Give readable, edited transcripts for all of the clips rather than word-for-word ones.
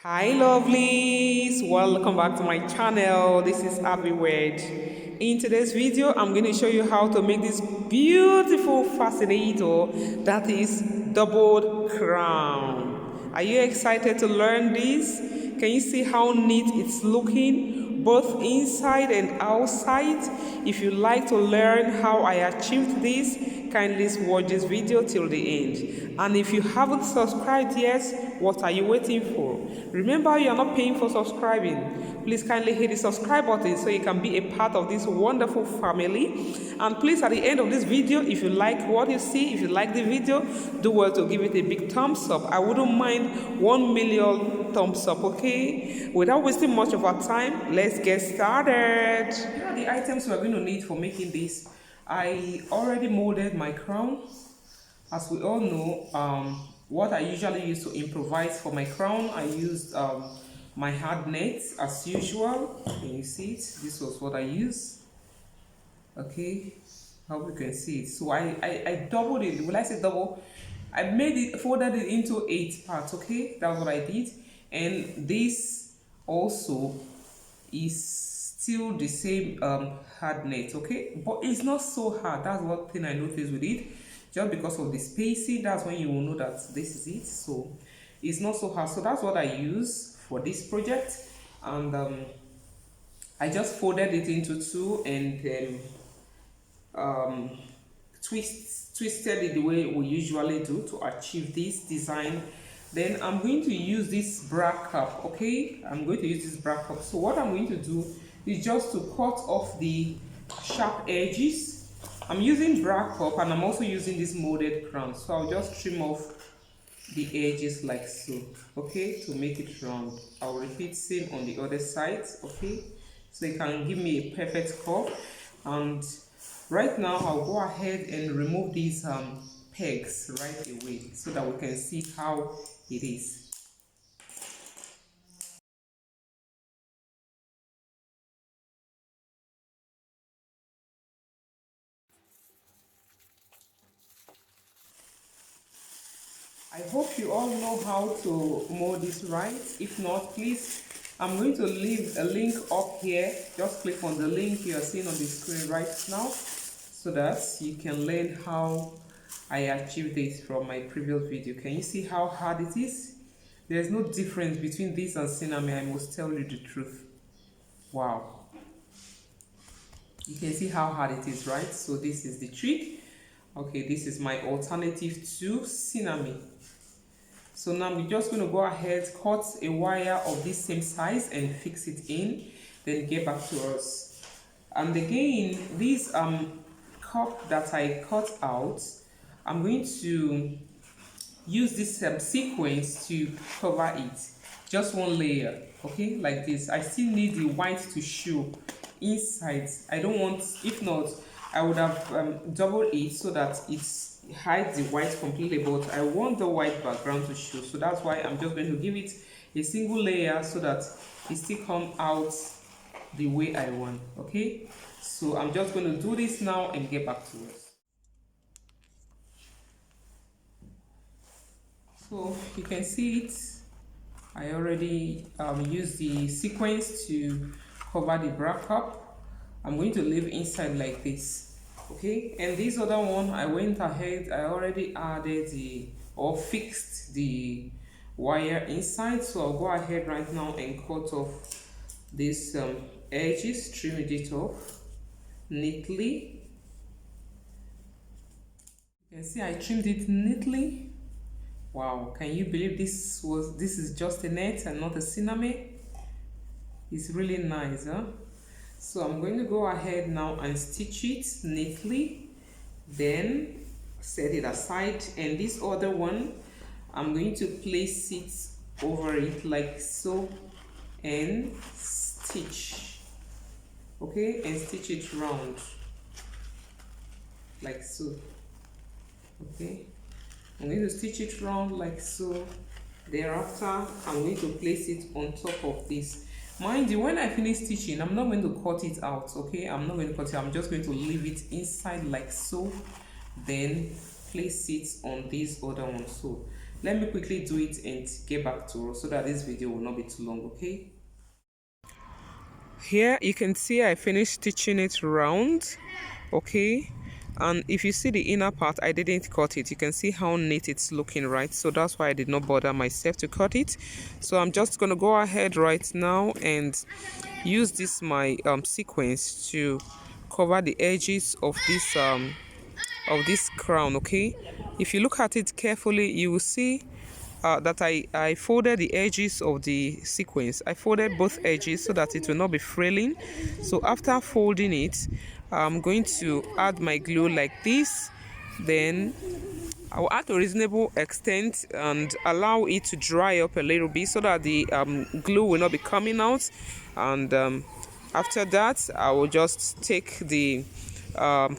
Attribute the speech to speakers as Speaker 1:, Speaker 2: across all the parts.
Speaker 1: Hi lovelies, welcome back to my channel. This is Ahviworld. In today's video, I'm going to show you how to make this beautiful fascinator that is doubled crown. Are you excited to learn this? Can you see how neat it's looking both inside and outside? If you like to learn how I achieved this, kindly watch this video till the end. And if you haven't subscribed yet, what are you waiting for? Remember, you are not paying for subscribing. Please kindly hit the subscribe button so you can be a part of this wonderful family. And please, at the end of this video, if you like what you see, if you like the video, do well to give it a big thumbs up. I wouldn't mind 1 million thumbs up, okay? Without wasting much of our time, let's get started. Here are the items we're going to need for making this. I already molded my crown. As we all know, what I usually use to improvise for my crown, I used my hard net as usual. Can you see it? This was what I used. Okay, hope you can see it. So I doubled it. When I say double, I made it, folded it into 8 parts. Okay, that's what I did. And this also is still the same hard net. Okay, but it's not so hard. That's one thing I noticed with it. Just because of the spacing, that's when you will know that this is it. So it's not so hard. So that's what I use for this project. And I just folded it into 2 and then twisted it the way we usually do to achieve this design. Then I'm going to use this bra cup. Okay, I'm going to use this bra cup. So what I'm going to do is just to cut off the sharp edges. I'm using bra cup and I'm also using this molded crown. So I'll just trim off the edges like so, okay, to make it round. I'll repeat same on the other side, okay, so it can give me a perfect curve. And right now I'll go ahead and remove these pegs right away so that we can see how it is. I hope you all know how to mold this right. If not, please, I'm going to leave a link up here. Just click on the link you are seeing on the screen right now so that you can learn how I achieved this from my previous video. Can you see how hard it is? There's no difference between this and sinamay, I must tell you the truth. Wow. You can see how hard it is, right? So this is the trick. Okay, this is my alternative to sinamay. So now we're just going to go ahead, cut a wire of this same size and fix it in, then get back to us. And again, this cup that I cut out, I'm going to use this sequence to cover it. Just one layer, okay, like this. I still need the white to show inside. I don't want, if not, I would have doubled it so that it's hide the white completely, but I want the white background to show, so that's why I'm just going to give it a single layer so that it still come out the way I want. Okay, so I'm just going to do this now and get back to us. So you can see it, I already used the sequence to cover the bra cup. I'm going to leave inside like this. Okay, and this other one, I went ahead, I already added or fixed the wire inside, so I'll go ahead right now and cut off these edges, trim it off neatly. You can see I trimmed it neatly. Wow, can you believe this is just a net and not a sinamay? It's really nice, huh? So I'm going to go ahead now and stitch it neatly, then set it aside. And this other one, I'm going to place it over it like so and stitch, okay, and stitch it round like so. Okay, I'm going to stitch it round like so. Thereafter, I'm going to place it on top of this. Mind you, when I finish stitching, I'm not going to cut it out, okay? I'm not going to cut it, I'm just going to leave it inside like so, then place it on this other one. So Let me quickly do it and get back to us so that this video will not be too long, okay? Here you can see I finished stitching it round, okay? And if you see the inner part, I didn't cut it. You can see how neat it's looking, right? So that's why I did not bother myself to cut it. So I'm just going to go ahead right now and use this my sequence to cover the edges of this crown, okay? If you look at it carefully, you will see that I folded the edges of the sequence. I folded both edges so that it will not be fraying. So after folding it, I'm going to add my glue like this. Then I will add a reasonable extent and allow it to dry up a little bit so that the glue will not be coming out. And after that, I will just take the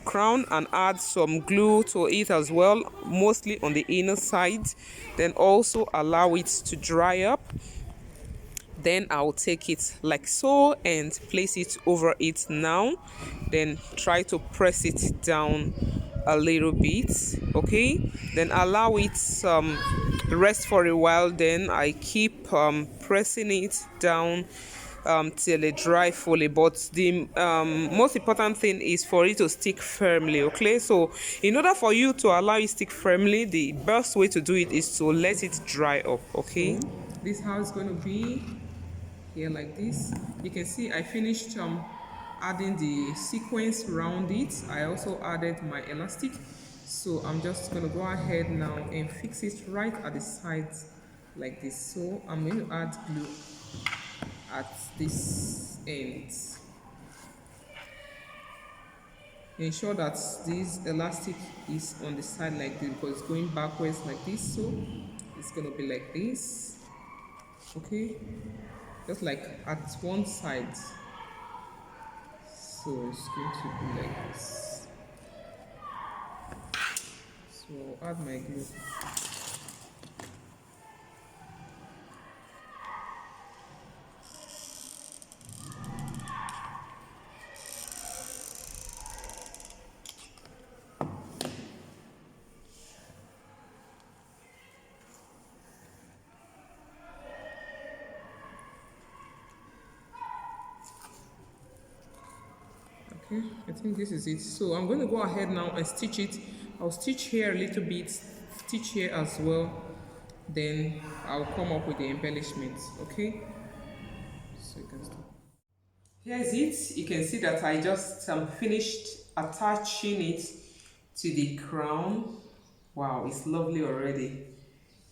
Speaker 1: crown and add some glue to it as well, mostly on the inner side. Then also allow it to dry up. Then I'll take it like so and place it over it now. Then try to press it down a little bit, okay? Then allow it rest for a while. Then I keep pressing it down till it dry fully. But the most important thing is for it to stick firmly, okay? So in order for you to allow it stick firmly, the best way to do it is to let it dry up, okay? So this is how it's going to be here like this. You can see I finished adding the sequence around it. I also added my elastic, so I'm just going to go ahead now and fix it right at the sides like this. So I'm going to add glue at this end. Ensure that this elastic is on the side like this because it's going backwards like this, so it's going to be like this, okay? Just like at one side, so it's going to be like this. So I'll add my glue. Okay, I think this is it. So I'm going to go ahead now and stitch it. I'll stitch here a little bit, stitch here as well. Then I'll come up with the embellishments, okay? So you can stop. Here's it. You can see that I just finished attaching it to the crown. Wow, it's lovely already.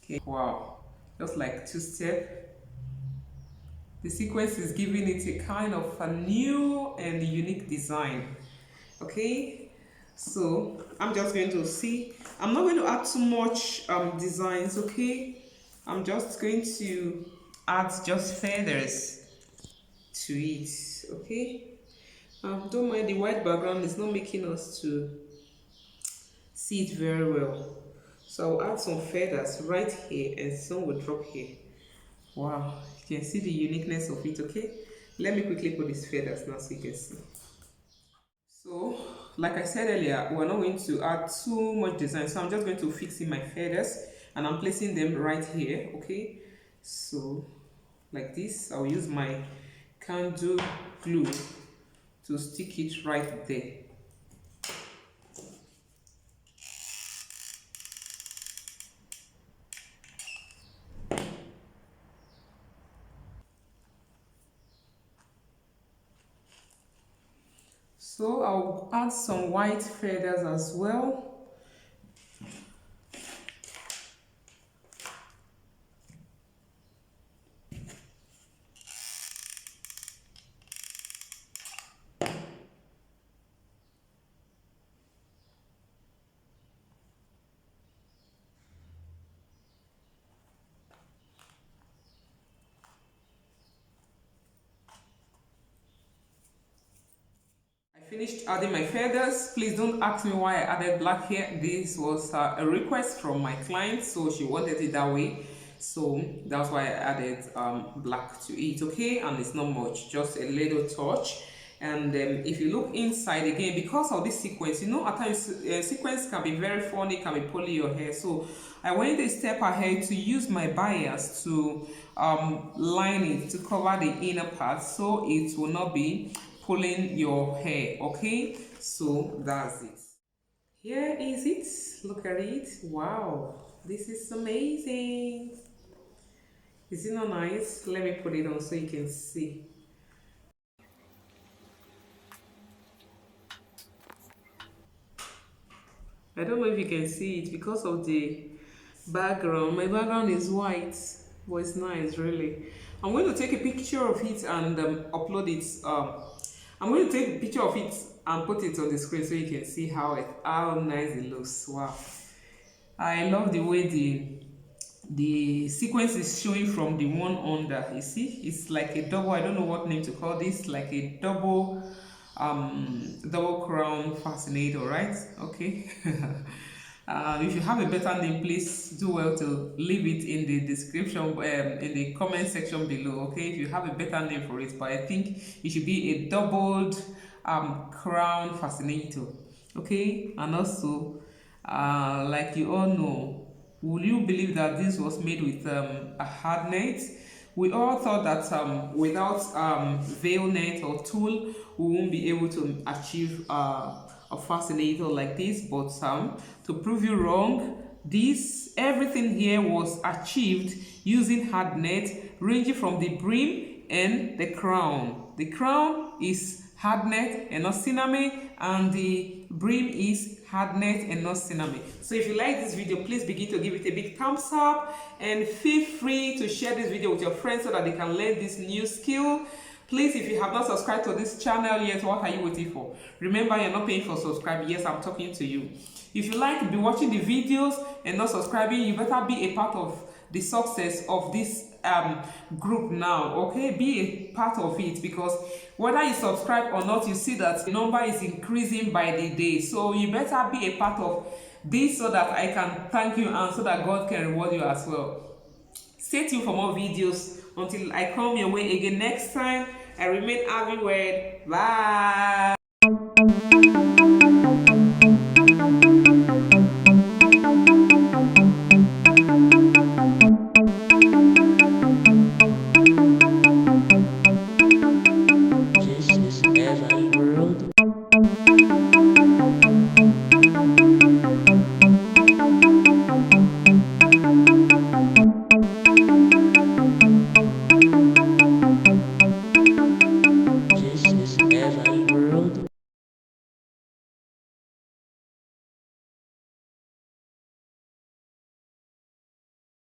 Speaker 1: Okay, wow, just like two-step. The sequence is giving it a kind of a new and unique design, okay? So I'm just going to see, I'm not going to add too much designs, okay? I'm just going to add just feathers to it, okay? Don't mind the white background, it's not making us to see it very well. So I'll add some feathers right here and some will drop here. Wow, you can see the uniqueness of it, okay? Let me quickly put these feathers now so you can see. So, like I said earlier, we're not going to add too much design, so I'm just going to fix in my feathers and I'm placing them right here, okay? So, like this, I'll use my candle glue to stick it right there. So I'll add some white feathers as well. Finished adding my feathers. Please don't ask me why I added black here. This was a request from my client, so she wanted it that way, so that's why I added black to it, okay? And it's not much, just a little touch. And if you look inside again, because of this sequence, you know, at times sequence can be very funny, can be pulling your hair, so I went a step ahead to use my bias to line it to cover the inner part so it will not be pulling your hair. Okay, so that's it. Here is it. Look at it. Wow, this is amazing. Is it not nice? Let me put it on so you can see. I don't know if you can see it because of the background. My background is white, but it's nice, really. I'm going to take a picture of it and upload it. I'm going to take a picture of it and put it on the screen so you can see how nice it looks. Wow, I love the way the sequence is showing from the one under. You see, it's like a double. I don't know what name to call this. Like a double crown fascinator, right? Okay. If you have a better name, please do well to leave it in the description, in the comment section below. Okay, if you have a better name for it, but I think it should be a doubled crown fascinator. Okay, and also like you all know, will you believe that this was made with a hard net? We all thought that without veil net or tulle, we won't be able to achieve a fascinator like this. But to prove you wrong, everything here was achieved using hard net, ranging from the brim and the crown. The crown is hard net and not sinamay, and the brim is hard net and not sinamay. So if you like this video, please begin to give it a big thumbs up and feel free to share this video with your friends so that they can learn this new skill. Please, if you have not subscribed to this channel yet, what are you waiting for? Remember, you're not paying for subscribe. Yes, I'm talking to you. If you like to be watching the videos and not subscribing, you better be a part of the success of this group now. Okay, be a part of it, because whether you subscribe or not, you see that the number is increasing by the day. So you better be a part of this so that I can thank you and so that God can reward you as well. Stay tuned for more videos until I come your way again next time. I remain Ahviworld. Bye.